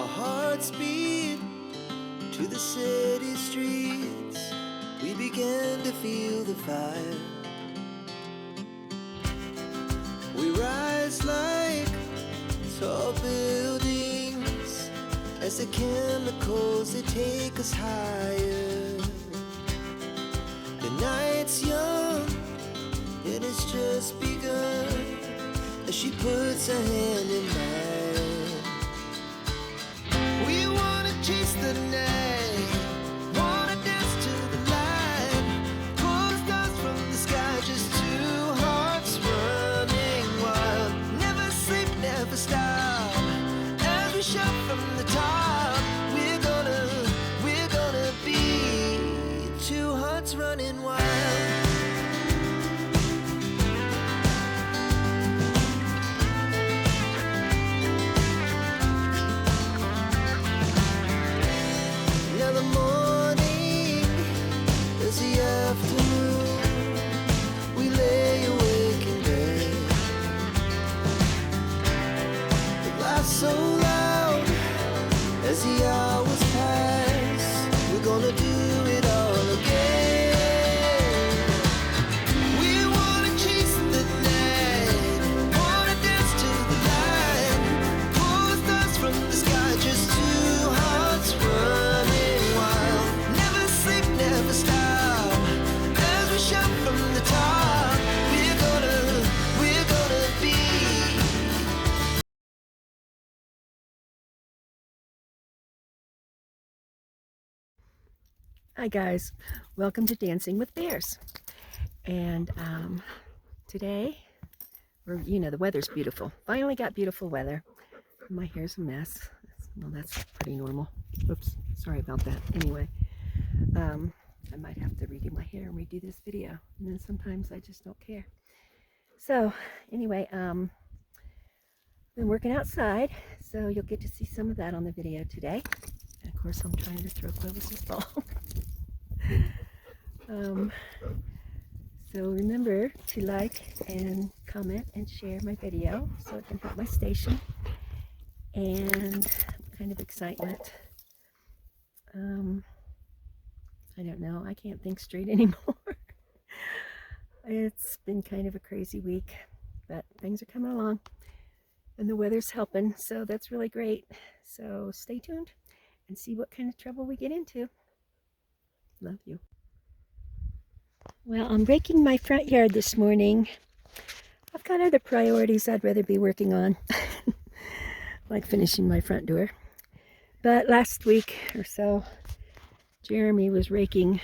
Our hearts beat to the city streets. We began to feel the fire. We rise like tall buildings as the chemicals, they take us higher. The night's young, it has just begun as she puts her hand in mine. We wanna chase the night, wanna dance to the light, pull the stars from the sky, just two hearts running wild. Never sleep, never stop, as we shout from the top. We're gonna be two hearts running wild. Now the morning is the afternoon. We lay awake in bed. It laughs so loud as the hours pass. We're gonna do it all again. We wanna chase the night, wanna dance to the light, pull the stars from the sky, just two hearts running wild. Never sleep, never stop, as we shout from the top. We're gonna be. Hi guys, welcome to Dancing with Bears. And today, the weather's beautiful. Finally got beautiful weather. My hair's a mess. Well, that's pretty normal. Oops, sorry about that. Anyway, I might have to redo my hair and redo this video. And then sometimes I just don't care. So anyway, been working outside, so you'll get to see some of that on the video today. And of course, I'm trying to throw Clovis's ball. So remember to like and comment and share my video so it can help my station. And kind of excitement. I don't know, I can't think straight anymore. It's been kind of a crazy week, but things are coming along and the weather's helping, so that's really great. So stay tuned and see what kind of trouble we get into. Love you. Well, I'm raking my front yard this morning. I've got other priorities I'd rather be working on, like finishing my front door. But last week or so, Jeremy was raking.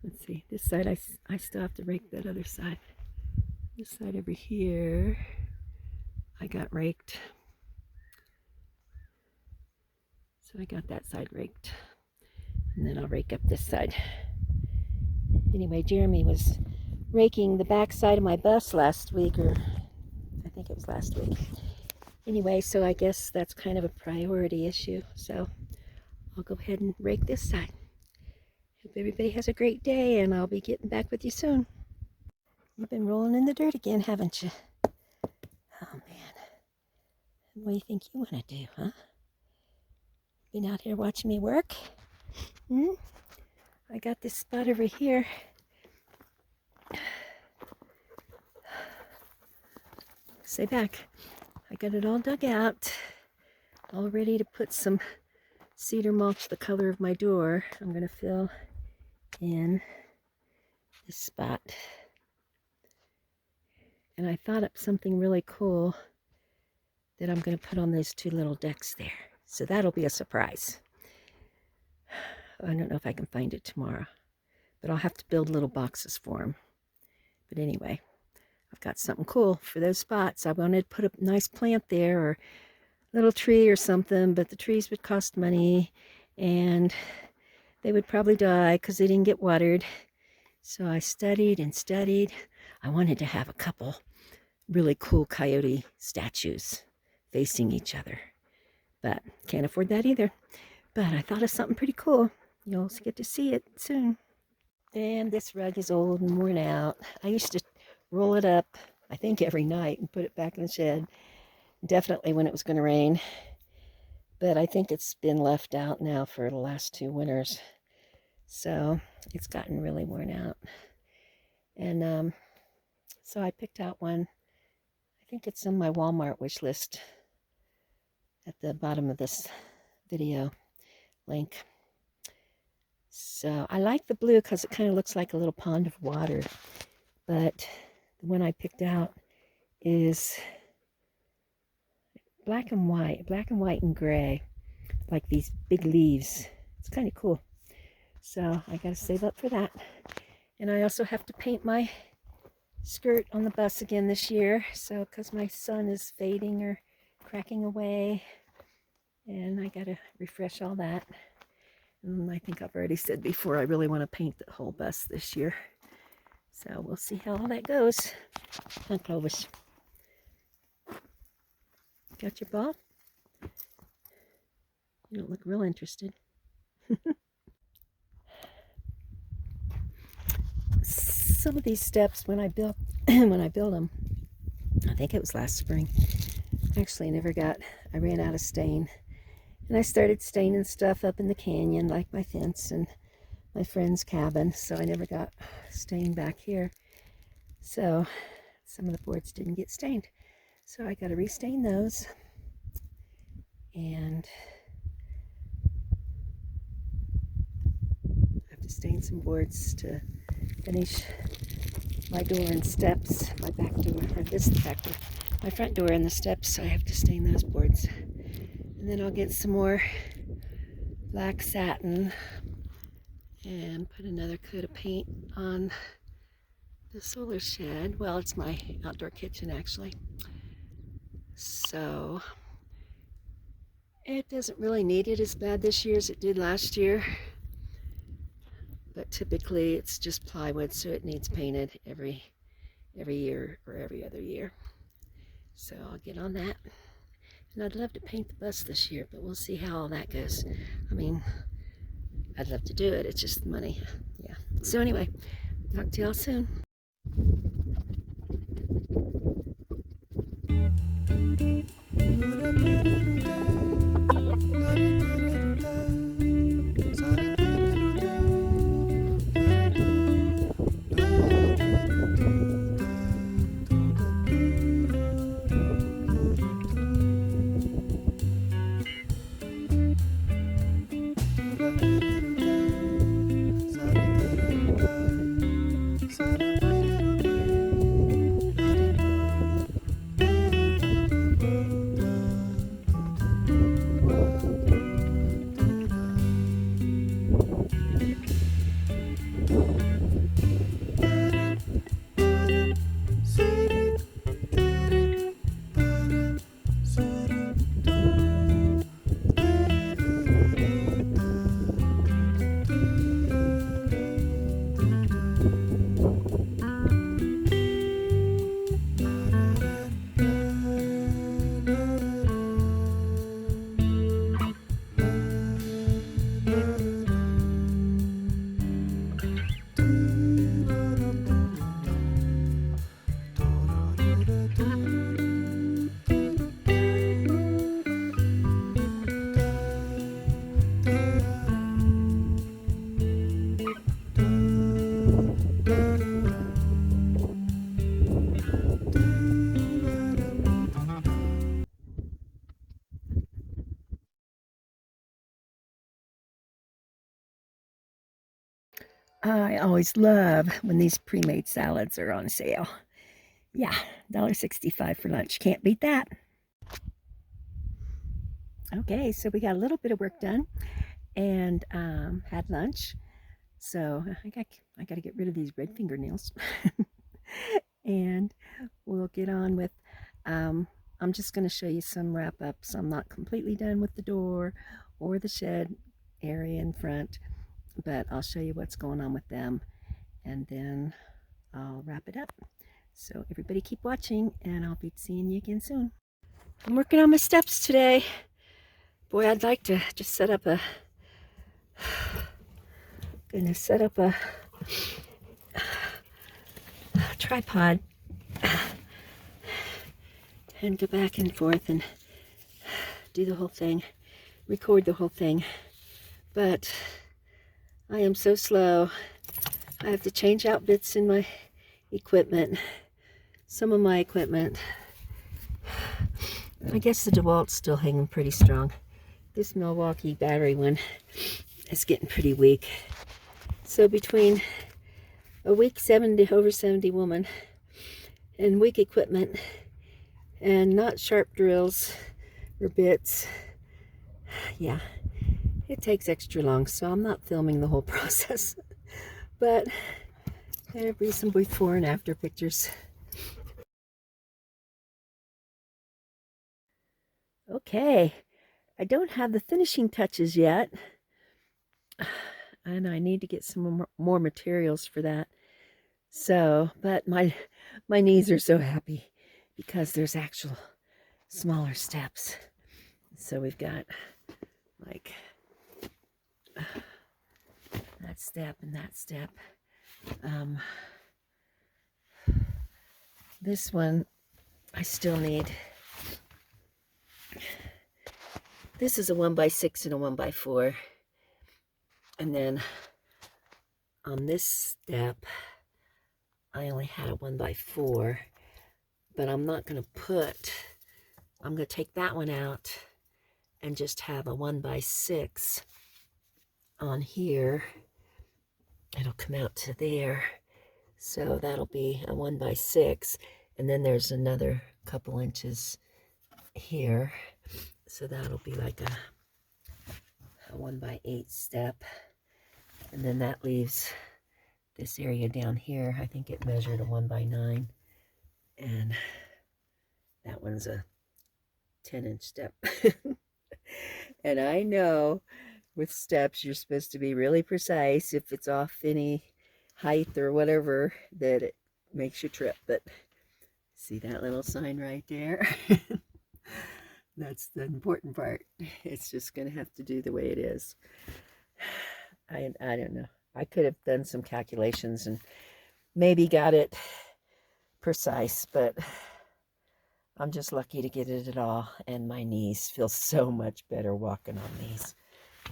Let's see, this side, I still have to rake that other side. This side over here, I got raked. So I got that side raked. And then I'll rake up this side. Anyway, Jeremy was raking the back side of my bus last week, or I think it was last week. Anyway, so I guess that's kind of a priority issue. So I'll go ahead and rake this side. Hope everybody has a great day, and I'll be getting back with you soon. You've been rolling in the dirt again, haven't you? Oh, man. What do you think you want to do, huh? Been out here watching me work? I got this spot over here. Stay back. I got it all dug out, all ready to put some cedar mulch the color of my door. I'm going to fill in this spot. And I thought up something really cool that I'm going to put on those two little decks there. So that'll be a surprise. I don't know if I can find it tomorrow, but I'll have to build little boxes for them. But anyway, I've got something cool for those spots. I wanted to put a nice plant there or a little tree or something, but the trees would cost money and they would probably die because they didn't get watered. So I studied and studied. I wanted to have a couple really cool coyote statues facing each other, but can't afford that either. But I thought of something pretty cool. You'll get to see it soon. And this rug is old and worn out. I used to roll it up, I think every night, and put it back in the shed. Definitely when it was going to rain. but I think it's been left out now for the last 2 winters. So it's gotten really worn out. And so I picked out one. I think it's on my Walmart wish list at the bottom of this video link. So I like the blue because it kind of looks like a little pond of water. But the one I picked out is black and white and gray, like these big leaves. It's kind of cool. So I got to save up for that. And I also have to paint my skirt on the bus again this year. So because my sun is fading or cracking away, and I got to refresh all that. And I think I've already said before, I really want to paint the whole bus this year. So we'll see how all that goes. Huh, Clovis? Got your ball? You don't look real interested. Some of these steps, when I built them, I think it was last spring. Actually, I ran out of stain. And I started staining stuff up in the canyon, like my fence and my friend's cabin. So I never got stain back here. So some of the boards didn't get stained. So I got to restain those. And I have to stain some boards to finish my door and steps, my back door, or this back door, my front door and the steps. So I have to stain those boards. And then I'll get some more black satin and put another coat of paint on the solar shed. Well, it's my outdoor kitchen actually. So it doesn't really need it as bad this year as it did last year. But typically it's just plywood, so it needs painted every year or every other year. So I'll get on that. And I'd love to paint the bus this year, but we'll see how all that goes. I mean, I'd love to do it. It's just money. Yeah. So anyway, talk to y'all soon. I always love when these pre-made salads are on sale. Yeah, $1.65 for lunch. Can't beat that. Okay, so we got a little bit of work done and had lunch. So I got to get rid of these red fingernails. And we'll get on with, I'm just going to show you some wrap-ups. I'm not completely done with the door or the shed area in front, but I'll show you what's going on with them, and then I'll wrap it up. So everybody keep watching, and I'll be seeing you again soon. I'm working on my steps today. Boy, I'd like to just set up a tripod and go back and forth and do the whole thing. record the whole thing, but I am so slow. I have to change out bits in my equipment, some of my equipment. I guess the DeWalt's still hanging pretty strong. This Milwaukee battery one is getting pretty weak. So between a weak over 70 woman and weak equipment and not sharp drills or bits, yeah, it takes extra long, so I'm not filming the whole process. But there'll be some before and after pictures. Okay, I don't have the finishing touches yet, and I need to get some more materials for that. So, but my knees are so happy because there's actual smaller steps. So we've got like that step and that step. This one I still need. This is a 1x6 and a 1x4. And then on this step, I only had a 1x4, but I'm not going to I'm going to take that one out and just have a 1x6 on here. It'll come out to there. So that'll be a 1x6. And then there's another couple inches here. So that'll be like a 1x8 step. And then that leaves this area down here. I think it measured a 1x9. And that one's a 10-inch step. And I know with steps you're supposed to be really precise. If it's off any height or whatever, that it makes you trip. But see that little sign right there? That's the important part. It's just going to have to do the way it is. I don't know. I could have done some calculations and maybe got it precise, but I'm just lucky to get it at all. And my knees feel so much better walking on these.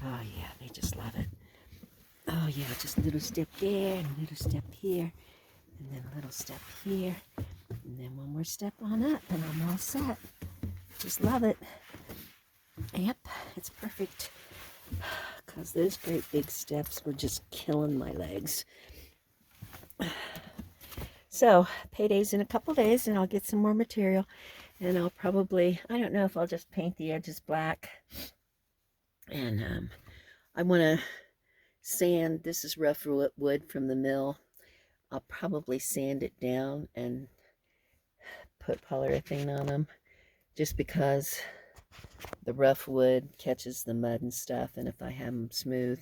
Oh yeah, they just love it. Oh yeah, just a little step there, and a little step here, and then a little step here, and then one more step on up, and I'm all set. Just love it. Yep, it's perfect. Because those great big steps were just killing my legs. So, payday's in a couple days, and I'll get some more material. And I'll probably, I don't know if I'll just paint the edges black. And I want to sand, this is rough wood from the mill. I'll probably sand it down and put polyurethane on them. Just because the rough wood catches the mud and stuff, and if I have them smooth,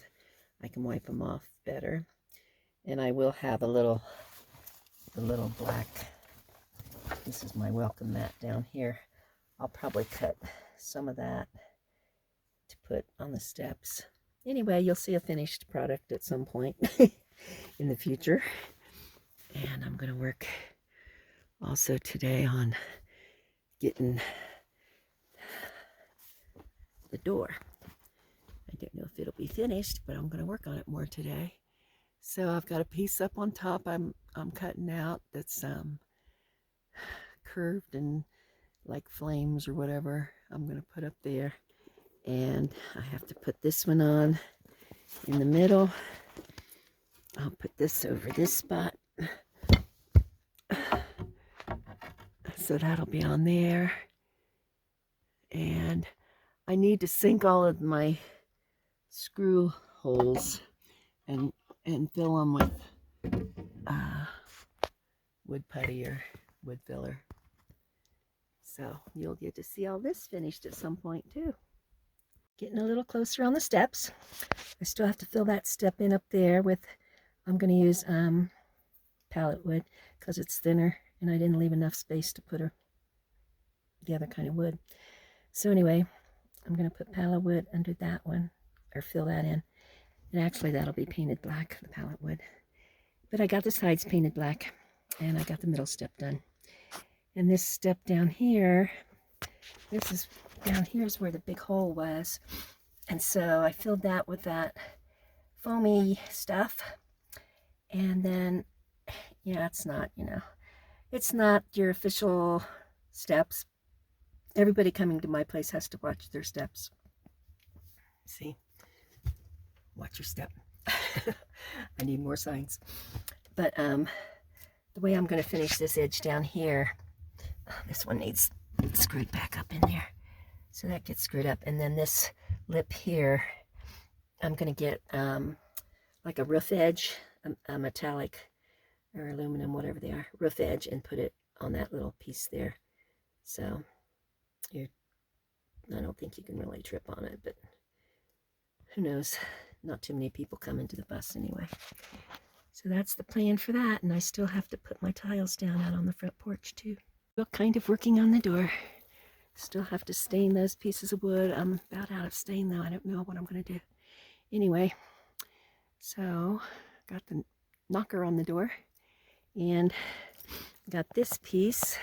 I can wipe them off better. And I will have the little black, this is my welcome mat down here. I'll probably cut some of that to put on the steps. Anyway, you'll see a finished product at some point in the future. And I'm going to work also today on getting the door. I don't know if it'll be finished, but I'm going to work on it more today. So I've got a piece up on top I'm cutting out that's curved and like flames or whatever. I'm going to put up there. And I have to put this one on in the middle. I'll put this over this spot. So that'll be on there. And I need to sink all of my screw holes and fill them with wood putty or wood filler. So you'll get to see all this finished at some point too. Getting a little closer on the steps. I still have to fill that step in up there with, I'm going to use pallet wood because it's thinner and I didn't leave enough space to put the other kind of wood. So anyway, I'm going to put pallet wood under that one, or fill that in. And actually that'll be painted black, the pallet wood. But I got the sides painted black and I got the middle step done. And this step down here, down here is where the big hole was. And so I filled that with that foamy stuff. And then, yeah, it's not, it's not your official steps. Everybody coming to my place has to watch their steps. See? Watch your step. I need more signs. But the way I'm going to finish this edge down here, this one needs screwed back up in there. So that gets screwed up. And then this lip here, I'm going to get like a roof edge, a metallic or aluminum, whatever they are, roof edge, and put it on that little piece there. So I don't think you can really trip on it, but who knows? Not too many people come into the bus anyway. So that's the plan for that, and I still have to put my tiles down out on the front porch too. Still kind of working on the door. Still have to stain those pieces of wood. I'm about out of stain though. I don't know what I'm going to do. Anyway, so got the knocker on the door, and got this piece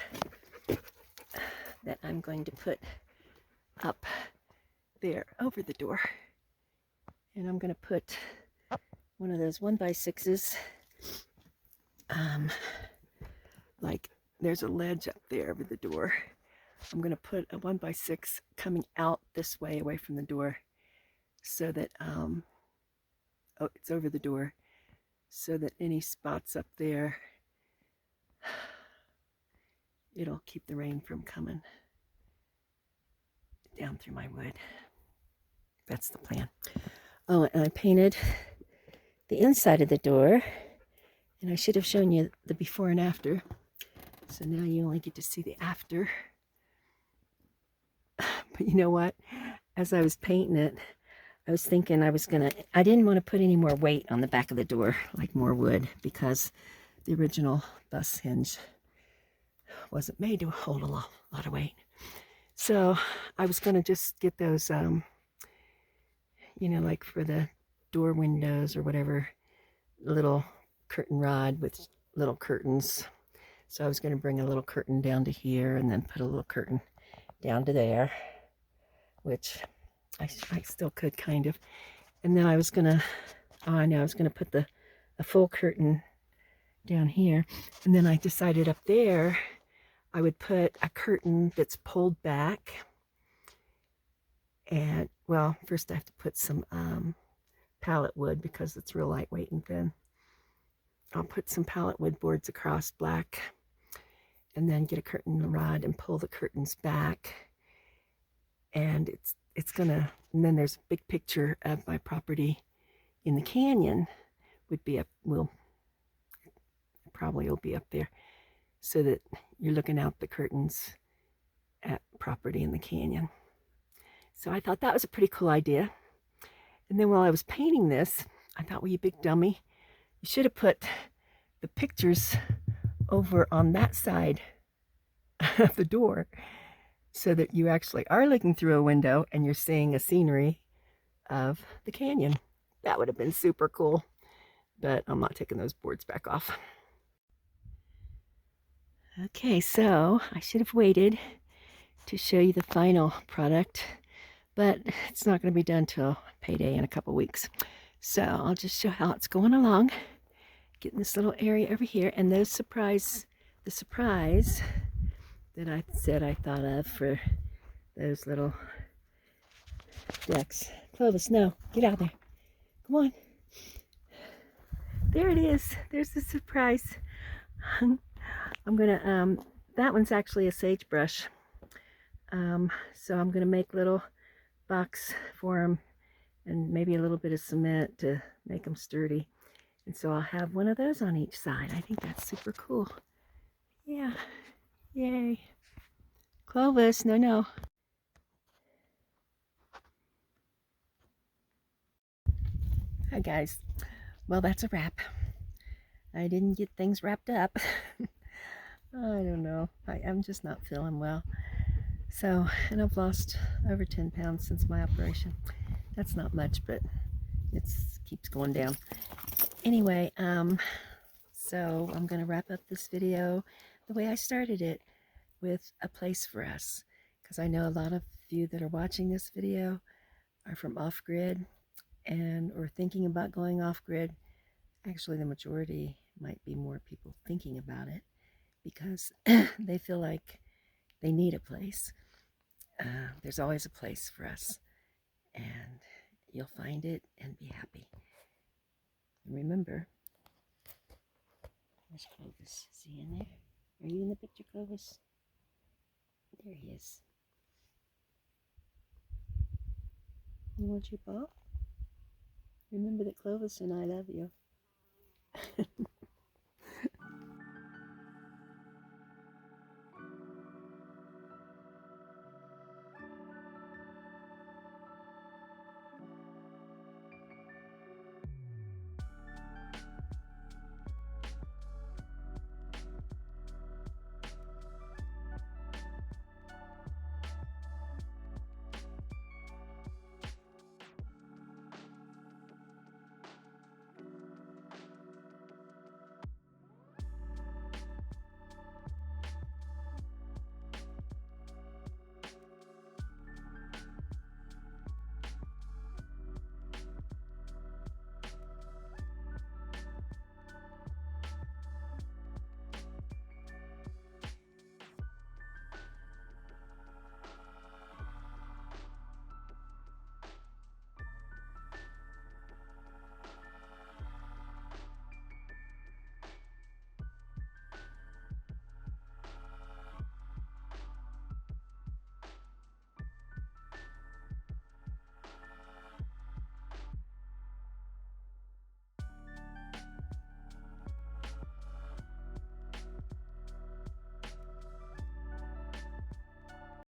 that I'm going to put up there over the door. And I'm going to put one of those 1x6s. Like there's a ledge up there over the door. I'm going to put a 1x6 coming out this way away from the door so that, oh, it's over the door, so that any spots up there, it'll keep the rain from coming down through my wood. That's the plan. Oh, and I painted the inside of the door, and I should have shown you the before and after. So now you only get to see the after. But you know what? As I was painting it, I was thinking I didn't want to put any more weight on the back of the door, like more wood, because the original bus hinge wasn't made to hold a lot of weight. So I was going to just get those, like for the door windows or whatever, little curtain rod with little curtains. So I was going to bring a little curtain down to here and then put a little curtain down to there, which I still could kind of. And then I was going to, I was going to put a full curtain down here. And then I decided up there I would put a curtain that's pulled back. And, well, first I have to put some pallet wood because it's real lightweight and thin. I'll put some pallet wood boards across black, and then get a curtain rod and pull the curtains back. And it's gonna, and then there's a big picture of my property in the canyon would be up, probably will be up there, so that you're looking out the curtains at property in the canyon. So I thought that was a pretty cool idea. And then while I was painting this, I thought, well, you big dummy, you should have put the pictures over on that side of the door so that you actually are looking through a window and you're seeing a scenery of the canyon. That would have been super cool, but I'm not taking those boards back off. Okay, so I should have waited to show you the final product, but it's not going to be done till payday in a couple weeks. So I'll just show how it's going along. Getting this little area over here, and the surprise that I said I thought of for those little decks. Clovis, no, get out there. Come on. There it is. There's the surprise. I'm gonna, that one's actually a sagebrush. So I'm gonna make little box for them and maybe a little bit of cement to make them sturdy. And so I'll have one of those on each side. I think that's super cool. Yeah. Yay. Clovis, no. Hi guys. Well, that's a wrap. I didn't get things wrapped up. I don't know. I'm just not feeling well. So, and I've lost over 10 pounds since my operation. That's not much, but it keeps going down. Anyway, so I'm going to wrap up this video the way I started it, with a place for us, because I know a lot of you that are watching this video are from off-grid and or thinking about going off-grid. Actually, the majority might be more people thinking about it because they feel like they need a place. There's always a place for us, and you'll find it and be happy. And remember, there's Clovis. Is he in there? Are you in the picture, Clovis? There he is. You want your ball? Remember that Clovis and I love you.